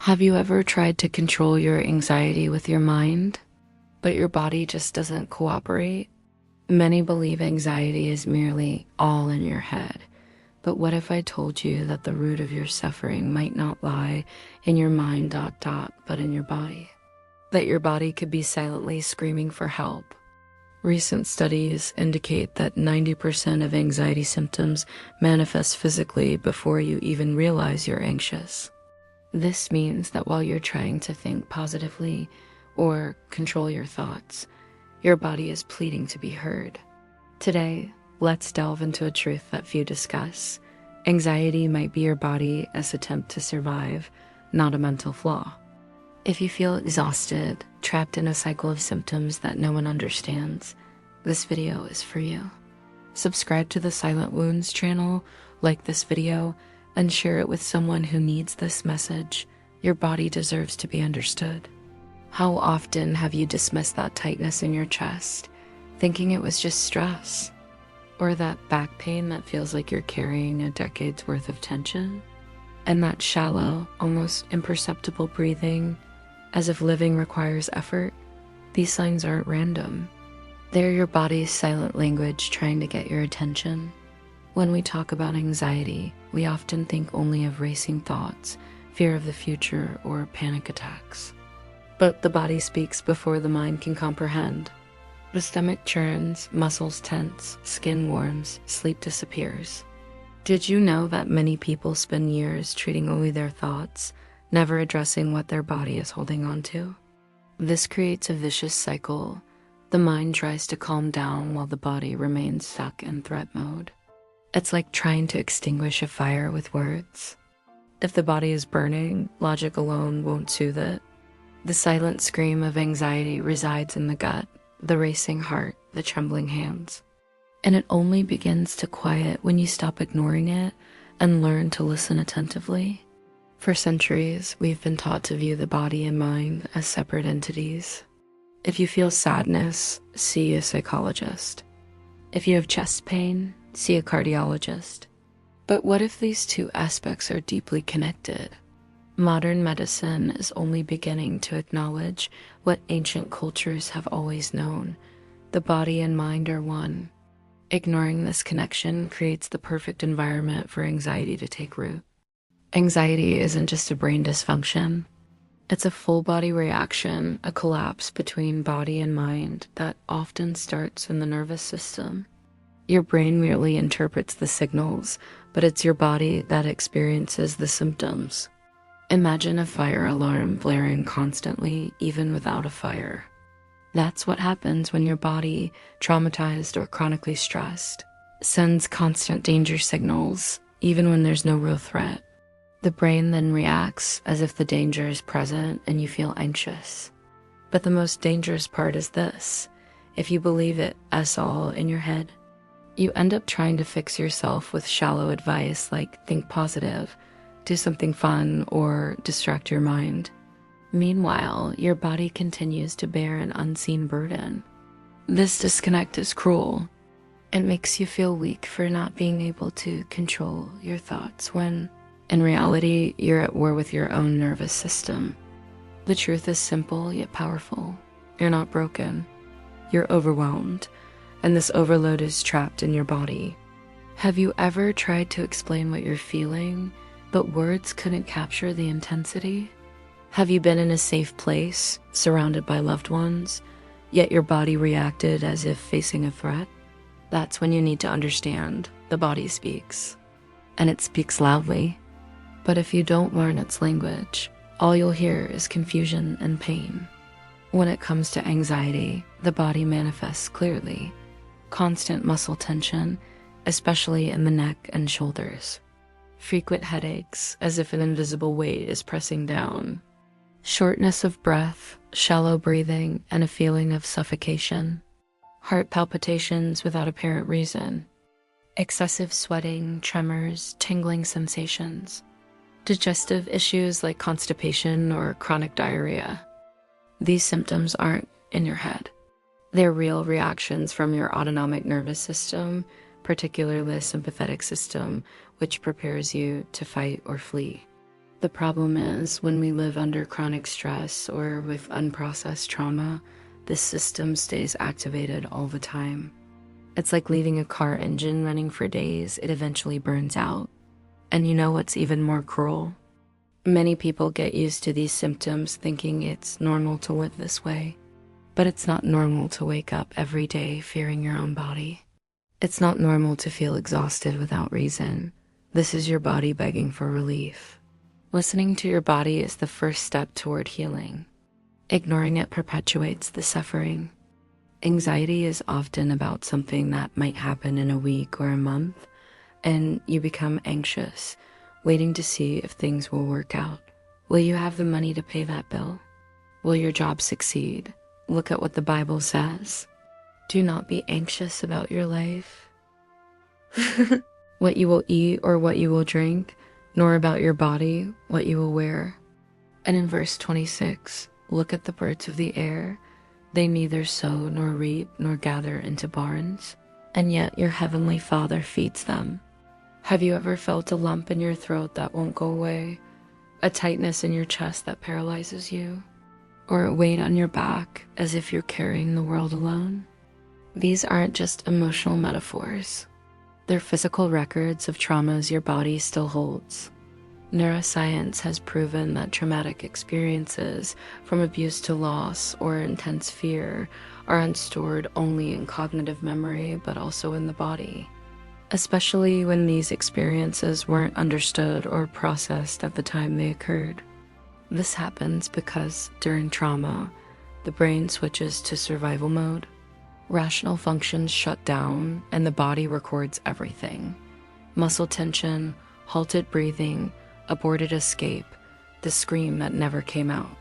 Have you ever tried to control your anxiety with your mind, but your body just doesn't cooperate? Many believe anxiety is merely all in your head. But what if I told you that the root of your suffering might not lie in your mind but in your body? That your body could be silently screaming for help. Recent studies indicate that 90% of anxiety symptoms manifest physically before you even realize you're anxious. This means that while you're trying to think positively or control your thoughts, your body is pleading to be heard. Today, let's delve into a truth that few discuss. Anxiety might be your body's attempt to survive, not a mental flaw. If you feel exhausted, trapped in a cycle of symptoms that no one understands, this video is for you. Subscribe to the Silent Wounds channel, like this video, and share it with someone who needs this message. Your body deserves to be understood. How often have you dismissed that tightness in your chest, thinking it was just stress? Or that back pain that feels like you're carrying a decade's worth of tension? And that shallow, almost imperceptible breathing, as if living requires effort? These signs aren't random. They're your body's silent language trying to get your attention. When we talk about anxiety, we often think only of racing thoughts, fear of the future, or panic attacks. But the body speaks before the mind can comprehend. The stomach churns, muscles tense, skin warms, sleep disappears. Did you know that many people spend years treating only their thoughts, never addressing what their body is holding on to? This creates a vicious cycle. The mind tries to calm down while the body remains stuck in threat mode. It's like trying to extinguish a fire with words. If the body is burning, logic alone won't soothe it. The silent scream of anxiety resides in the gut, the racing heart, the trembling hands. And it only begins to quiet when you stop ignoring it and learn to listen attentively. For centuries, we've been taught to view the body and mind as separate entities. If you feel sadness, see a psychologist. If you have chest pain, see a cardiologist. But what if these two aspects are deeply connected? Modern medicine is only beginning to acknowledge what ancient cultures have always known. The body and mind are one. Ignoring this connection creates the perfect environment for anxiety to take root. Anxiety isn't just a brain dysfunction. It's a full body reaction, a collapse between body and mind that often starts in the nervous system. Your brain merely interprets the signals, but it's your body that experiences the symptoms. Imagine a fire alarm blaring constantly, even without a fire. That's what happens when your body, traumatized or chronically stressed, sends constant danger signals, even when there's no real threat. The brain then reacts as if the danger is present and you feel anxious. But the most dangerous part is this: if you believe it as all in your head, you end up trying to fix yourself with shallow advice like think positive, do something fun, or distract your mind. Meanwhile, your body continues to bear an unseen burden. This disconnect is cruel. It makes you feel weak for not being able to control your thoughts when, in reality, you're at war with your own nervous system. The truth is simple yet powerful. You're not broken. You're overwhelmed, and this overload is trapped in your body. Have you ever tried to explain what you're feeling, but words couldn't capture the intensity? Have you been in a safe place, surrounded by loved ones, yet your body reacted as if facing a threat? That's when you need to understand the body speaks, and it speaks loudly. But if you don't learn its language, all you'll hear is confusion and pain. When it comes to anxiety, the body manifests clearly. Constant muscle tension, especially in the neck and shoulders. Frequent headaches, as if an invisible weight is pressing down. Shortness of breath, shallow breathing, and a feeling of suffocation. Heart palpitations without apparent reason. Excessive sweating, tremors, tingling sensations. Digestive issues like constipation or chronic diarrhea. These symptoms aren't in your head. They're real reactions from your autonomic nervous system, particularly the sympathetic system, which prepares you to fight or flee. The problem is when we live under chronic stress or with unprocessed trauma, this system stays activated all the time. It's like leaving a car engine running for days, it eventually burns out. And you know what's even more cruel? Many people get used to these symptoms thinking it's normal to live this way. But it's not normal to wake up every day fearing your own body. It's not normal to feel exhausted without reason. This is your body begging for relief. Listening to your body is the first step toward healing. Ignoring it perpetuates the suffering. Anxiety is often about something that might happen in a week or a month, and you become anxious, waiting to see if things will work out. Will you have the money to pay that bill? Will your job succeed? Look at what the Bible says. Do not be anxious about your life, what you will eat or what you will drink, nor about your body, what you will wear. And in verse 26, look at the birds of the air. They neither sow nor reap nor gather into barns, and yet your heavenly Father feeds them. Have you ever felt a lump in your throat that won't go away? A tightness in your chest that paralyzes you? Or a weight on your back as if you're carrying the world alone? These aren't just emotional metaphors. They're physical records of traumas your body still holds. Neuroscience has proven that traumatic experiences, from abuse to loss or intense fear, are unstored only in cognitive memory but also in the body, especially when these experiences weren't understood or processed at the time they occurred. This happens because during trauma, the brain switches to survival mode. Rational functions shut down and the body records everything. Muscle tension, halted breathing, aborted escape, the scream that never came out.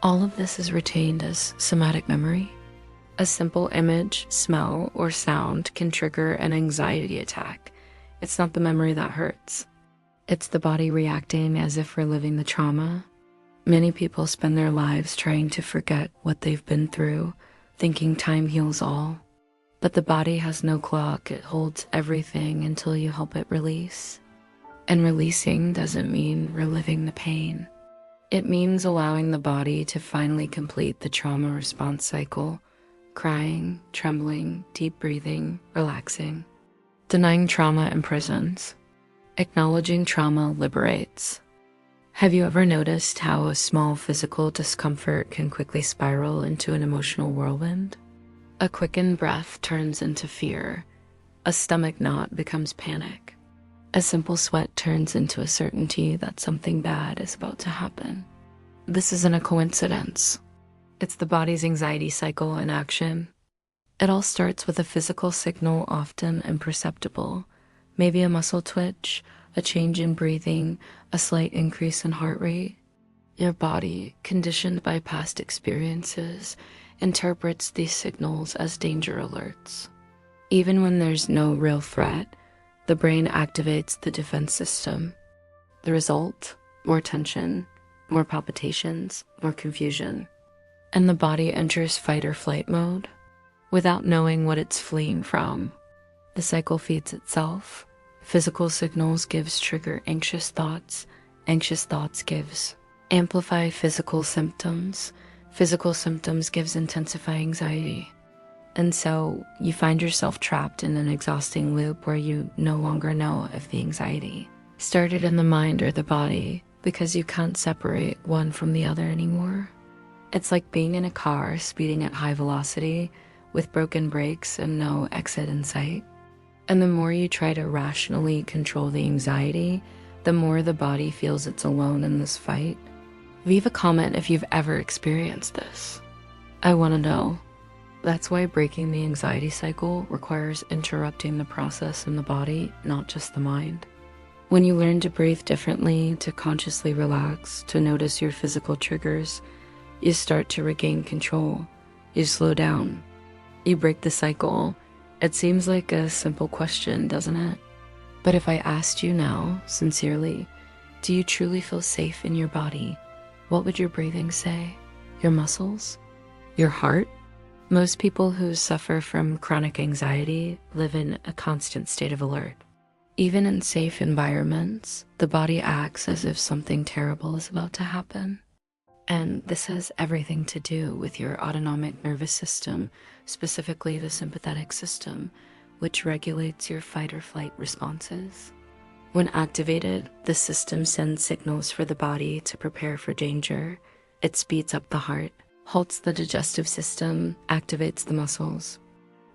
All of this is retained as somatic memory. A simple image, smell, or sound can trigger an anxiety attack. It's not the memory that hurts. It's the body reacting as if reliving the trauma. Many people spend their lives trying to forget what they've been through, thinking time heals all. But the body has no clock. It holds everything until you help it release. And releasing doesn't mean reliving the pain. It means allowing the body to finally complete the trauma response cycle, crying, trembling, deep breathing, relaxing. Denying trauma imprisons. Acknowledging trauma liberates. Have you ever noticed how a small physical discomfort can quickly spiral into an emotional whirlwind? A quickened breath turns into fear. A stomach knot becomes panic. A simple sweat turns into a certainty that something bad is about to happen. This isn't a coincidence. It's the body's anxiety cycle in action. It all starts with a physical signal, often imperceptible. Maybe a muscle twitch, a change in breathing, a slight increase in heart rate. Your body, conditioned by past experiences, interprets these signals as danger alerts. Even when there's no real threat, the brain activates the defense system. The result? More tension, more palpitations, more confusion. And the body enters fight or flight mode without knowing what it's fleeing from. The cycle feeds itself. Physical signals gives trigger anxious thoughts gives amplify physical symptoms gives intensify anxiety. And so you find yourself trapped in an exhausting loop where you no longer know if the anxiety started in the mind or the body because you can't separate one from the other anymore. It's like being in a car speeding at high velocity with broken brakes and no exit in sight. And the more you try to rationally control the anxiety, the more the body feels it's alone in this fight. Leave a comment if you've ever experienced this. I want to know. That's why breaking the anxiety cycle requires interrupting the process in the body, not just the mind. When you learn to breathe differently, to consciously relax, to notice your physical triggers, you start to regain control. You slow down. You break the cycle. It seems like a simple question, doesn't it? But if I asked you now, sincerely, do you truly feel safe in your body? What would your breathing say? Your muscles? Your heart? Most people who suffer from chronic anxiety live in a constant state of alert. Even in safe environments, the body acts as if something terrible is about to happen. And this has everything to do with your autonomic nervous system, specifically the sympathetic system, which regulates your fight or flight responses. When activated, the system sends signals for the body to prepare for danger. It speeds up the heart, halts the digestive system, activates the muscles.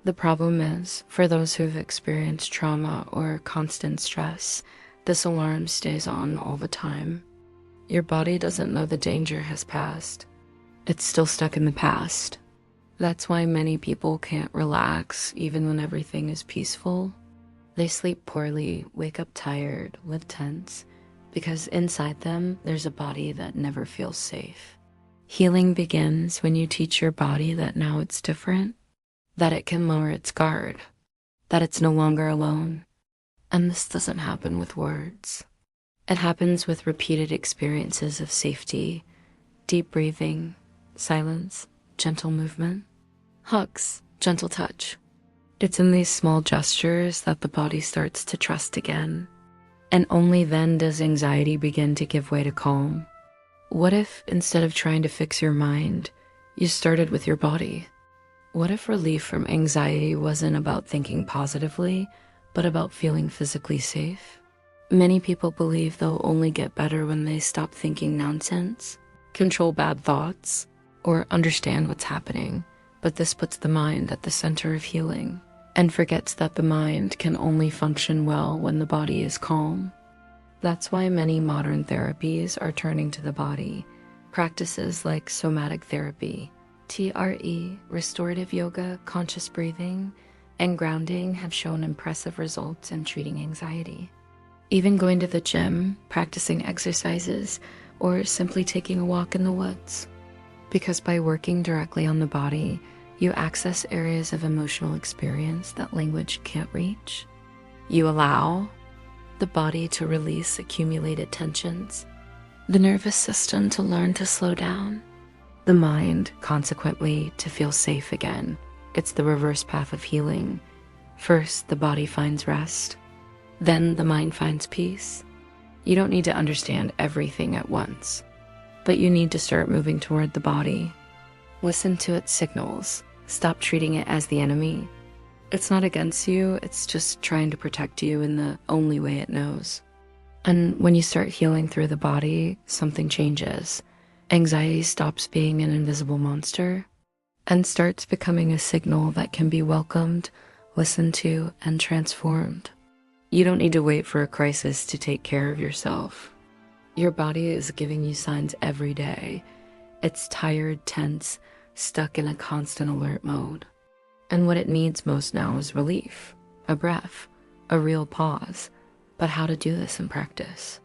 The problem is, for those who've experienced trauma or constant stress, this alarm stays on all the time. Your body doesn't know the danger has passed. It's still stuck in the past. That's why many people can't relax even when everything is peaceful. They sleep poorly, wake up tired, live tense, because inside them there's a body that never feels safe. Healing begins when you teach your body that now it's different, that it can lower its guard, that it's no longer alone. And this doesn't happen with words. It happens with repeated experiences of safety, deep breathing, silence, gentle movement, hugs, gentle touch. It's in these small gestures that the body starts to trust again. And only then does anxiety begin to give way to calm. What if, instead of trying to fix your mind, you started with your body? What if relief from anxiety wasn't about thinking positively, but about feeling physically safe? Many people believe they'll only get better when they stop thinking nonsense, control bad thoughts, or understand what's happening. But this puts the mind at the center of healing and forgets that the mind can only function well when the body is calm. That's why many modern therapies are turning to the body. Practices like somatic therapy, TRE, restorative yoga, conscious breathing, and grounding have shown impressive results in treating anxiety. Even going to the gym, practicing exercises, or simply taking a walk in the woods. Because by working directly on the body, you access areas of emotional experience that language can't reach. You allow the body to release accumulated tensions, the nervous system to learn to slow down, the mind, consequently, to feel safe again. It's the reverse path of healing. First, the body finds rest. Then the mind finds peace. You don't need to understand everything at once, but you need to start moving toward the body. Listen to its signals. Stop treating it as the enemy. It's not against you, it's just trying to protect you in the only way it knows. And when you start healing through the body, something changes. Anxiety stops being an invisible monster and starts becoming a signal that can be welcomed, listened to, and transformed. You don't need to wait for a crisis to take care of yourself. Your body is giving you signs every day. It's tired, tense, stuck in a constant alert mode. And what it needs most now is relief, a breath, a real pause. But how to do this in practice?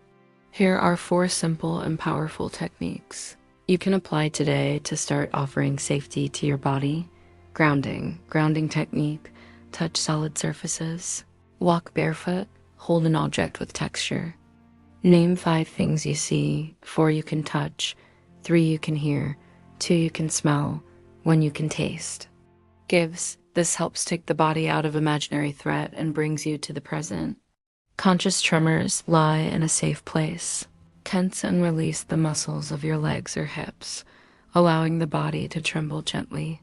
Here are 4 simple and powerful techniques you can apply today to start offering safety to your body. Grounding technique, touch solid surfaces. Walk barefoot, hold an object with texture. Name 5 things you see, 4 you can touch, 3 you can hear, 2 you can smell, 1 you can taste. Gives, this helps take the body out of imaginary threat and brings you to the present. Conscious tremors, lie in a safe place. Tense and release the muscles of your legs or hips, allowing the body to tremble gently.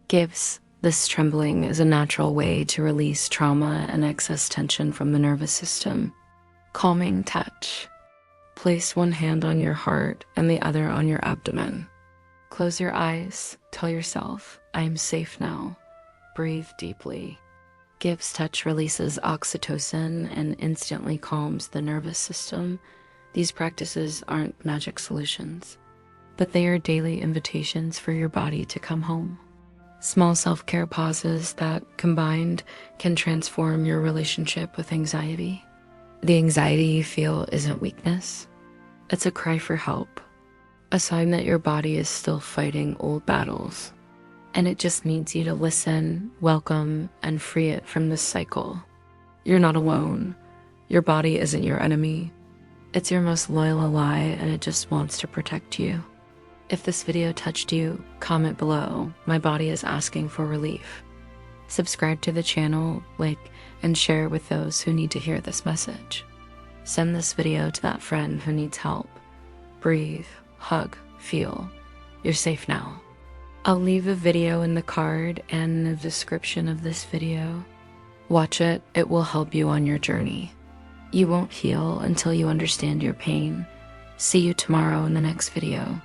Gives, this trembling is a natural way to release trauma and excess tension from the nervous system. Calming touch. Place one hand on your heart and the other on your abdomen. Close your eyes. Tell yourself, I am safe now. Breathe deeply. Gives touch releases oxytocin and instantly calms the nervous system. These practices aren't magic solutions, but they are daily invitations for your body to come home. Small self-care pauses that, combined, can transform your relationship with anxiety. The anxiety you feel isn't weakness. It's a cry for help, a sign that your body is still fighting old battles. And it just needs you to listen, welcome, and free it from this cycle. You're not alone. Your body isn't your enemy. It's your most loyal ally, and it just wants to protect you. If this video touched you, comment below. My body is asking for relief. Subscribe to the channel, like, and share with those who need to hear this message. Send this video to that friend who needs help. Breathe, hug, feel. You're safe now. I'll leave a video in the card and in the description of this video. Watch it, it will help you on your journey. You won't heal until you understand your pain. See you tomorrow in the next video.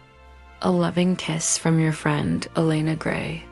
A loving kiss from your friend, Elena Gray.